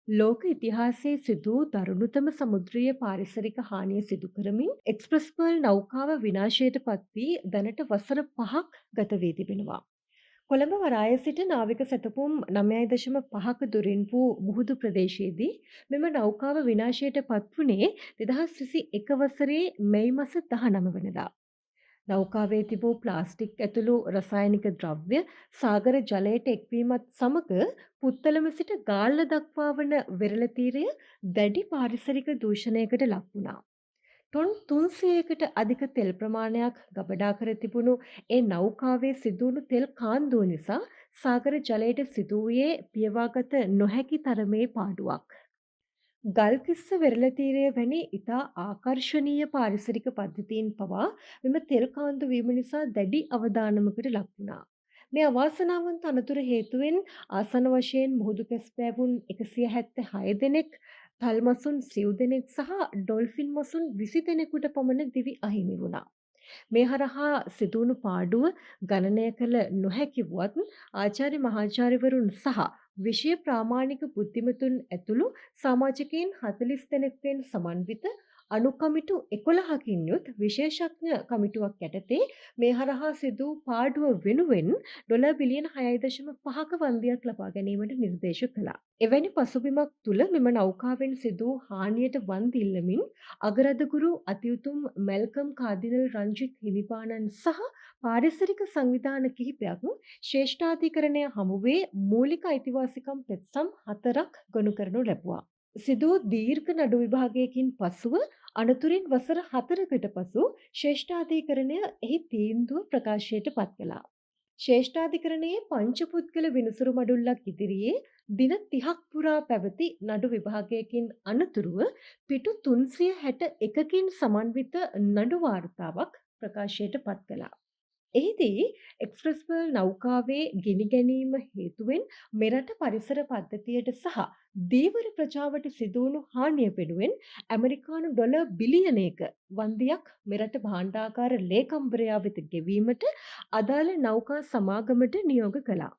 ලෝක ඉතිහාසයේ සිදු වූ දරුණුතම සමුද්‍රීය පාරිසරික හානිය සිදු කරමින් එක්ස්‌ප්‍රස් පර්ල් නෞකාව විනාශයට පත් වී දැනට වසර 5ක් ගත වී තිබෙනවා. කොළඹ වරායේ සිට නාවික සැතපුම් 9.5ක දුරින් වූ මුහුදු ප්‍රදේශයේදී මෙම නෞකාව විනාශයට පත් වුණේ 2021 වසරේ මැයි මාස 19 වෙනිදා. නෞකාවේ තිබූ ප්ලාස්ටික් ඇතුළු රසායනික ද්‍රව්‍ය සාගර ජලයට එක්වීමත් සමග පුත්තලම සිට ගාල්ල දක්වා වන වෙරළ තීරය දැඩි පාරිසරික දූෂණයකට ලක් වුණා. ටොන් 300කට අධික තෙල් ප්‍රමාණයක් ගබඩා කර තිබුණු ඒ නෞකාවේ සිදුවුණු තෙල් කාන්දුව නිසා සාගර ජලයට සිදු වූයේ පියවාගත නොහැකි තරමේ පාඩුවක්. ගල්කිස්ස වෙරළ තීරය වැනි ඉතා ආකර්ශනීය පාරිසරික පද්ධතීන් පවා මෙම තෙල් කාන්දු වීම නිසා දැඩි අවදානමකට ලක් වුණා. මේ අවාසනාවන්ත අනතුර හේතුවෙන් ආසන්න වශයෙන් මුහුදු කැස්බෑවුන් 176 දෙනෙක්, තල් මසුන් සිව් දෙනෙක් සහ ඩොල්ෆින් මසුන් 20 දෙනෙකුට පමණ දිවි අහිමි වුණා. මේ හරහා සිදුවුණු පාඩුව ගණනය කළ නොහැකි වුවත් ආචාර්ය මහාචාර්යවරුන් සහ විෂය ප්‍රාමාණික බුද්ධිමතුන් ඇතුළු සමාජිකයින් 40 දෙනෙක්වෙන් සමන්විත අනු කමිටු 11කින් යුත් විශේෂඥ කමිටුවක් යටතේ මේ හරහා සිදු වූ පාඩුව වෙනුවෙන් ඩොලර් බිලියන 6.5ක වන්දියක් ලබා ගැනීමට නිර්දේශ කළා. එවැනි පසුබිමක් තුළ මෙම නෞකාවෙන් සිදු වූ හානියට වන්දි ඉල්ලමින් අගරදගුරු අතිඋතුම් මැල්කම් කාදිනල් රංජිත් හිමිපාණන් සහ පාරිසරික සංවිධාන කිහිපයක් ශ්‍රේෂ්ඨාධිකරණය හමුවේ මූලික අයිතිවාසිකම් පෙත්සම් 4ක් ගොනු කරනු ලැබුවා. සිදු වූ දීර්ඝ නඩු විභාගයකින් පසුව අනතුරින් වසර 4කට පසු ශ්‍රේෂ්ඨාධිකරණය එහි තීන්දුව ප්‍රකාශයට පත් කළා. ශ්‍රේෂ්ඨාධිකරණයේ පංචපුද්ගල විනිසුරු මඩුල්ලක් ඉදිරියේ දින 30ක් පුරා පැවති නඩු විභාගයකින් අනතුරුව පිටු 361කින් සමන්විත නඩු වාර්තාවක් ප්‍රකාශයට පත් කළා. එහිදී එක්ස්‌ප්‍රස් පර්ල් නෞකාවේ ගිනි ගැනීම හේතුවෙන් මෙරට පරිසර පද්ධතියට සහ ධීවර ප්‍රජාවට සිදුවුණු හානිය වෙනුවෙන් ඇමරිකානු ඩොලර් බිලියනයක වන්දියක් මෙරට භාණ්ඩාගාර ලේකම්වරයා වෙත ගෙවීමට අදාළ නෞකා සමාගමට නියෝග කළා.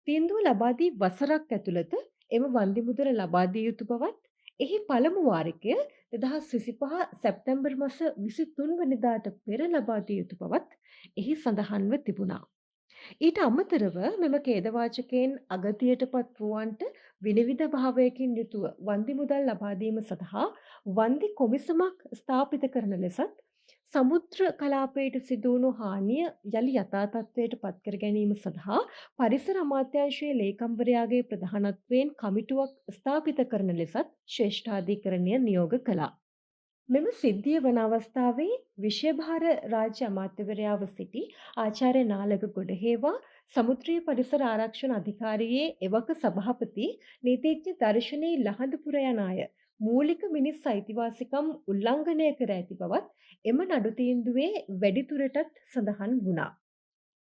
තීන්දුව ලබා දී වසරක් ඇතුළත එම වන්දි මුදල ලබා දිය යුතු බවත් එහි පළමු වාරිකය 2025 සැප්තැම්බර් මාස 23 වෙනිදාට පෙර ලබා දිය යුතු බවත් එහි සඳහන්ව තිබුණා. ඊට අමතරව මෙම ඛේදවාචකයෙන් අගතියටපත් වූවන්ට විනිවිද භාවයකින් යුතුව වන්දි මුදල් ලබා දීම සඳහා වන්දි කොමිසමක් ස්ථාපිත කරන ලෙසත් සමුද්‍ර කලාපයට සිදුවුණු හානිය යළි යථා තත්ත්වයට පත් කර ගැනීම සඳහා පරිසර අමාත්‍යාංශයේ ලේකම්වරයාගේ ප්‍රධානත්වයෙන් කමිටුවක් ස්ථාපිත කරන ලෙසත් ශ්‍රේෂ්ඨාධිකරණය නියෝග කළා. මෙම සිද්ධිය වන අවස්ථාවේ විෂයභාර රාජ්‍ය අමාත්‍යවරයාව සිටි ආචාර්ය නාලක ගොඩහේවා සමුද්‍රීය පරිසර ආරක්ෂණ අධිකාරියේ එවක සභාපති නීතිඥ දර්ශනී ලහඳපුර යන අය මූලික මිනිස් අයිතිවාසිකම් උල්ලංඝනය කර ඇති බවත් එම නඩු තීන්දුවේ වැඩිදුරටත් සඳහන් වුණා.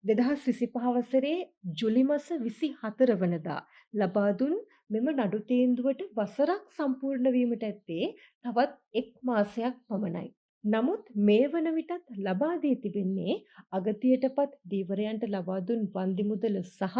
2025 වසරේ ජුලි මාස 24 වනදා ලබා දුන් මෙම නඩු තීන්දුවට වසරක් සම්පූර්ණ වීමට ඇත්තේ තවත් එක් මාසයක් පමණයි. නමුත් මේ වන විටත් ලබා දී තිබෙන්නේ අගතියටපත් ධීවරයන්ට ලබා දුන් වන්දි මුදල සහ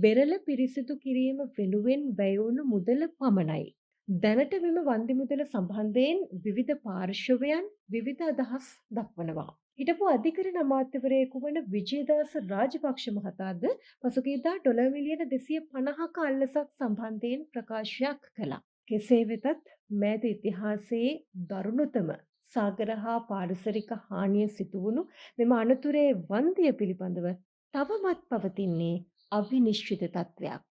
වෙරළ පිරිසිදු කිරීම වෙනුවෙන් වැය වුණු මුදල පමණයි. දැනට මෙම වන්දි මුදල සම්බන්ධයෙන් විවිධ පාර්ශවයන් විවිධ අදහස් දක්වනවා. හිටපු අධිකරණ අමාත්‍යවරයෙකු වන විජේදාස රාජපක්ෂ මහතාද පසුගියදා ඩොලර් මිලියන 250ක අල්ලසක් සම්බන්ධයෙන් ප්‍රකාශයක් කළා. කෙසේ වෙතත් මෑත ඉතිහාසයේ දරුණුතම සාගර හා පාරිසරික හානිය සිදුවුණු මෙම අනතුරේ වන්දිය පිළිබඳව තවමත් පවතින්නේ අවිනිශ්චිත තත්ත්වයක්.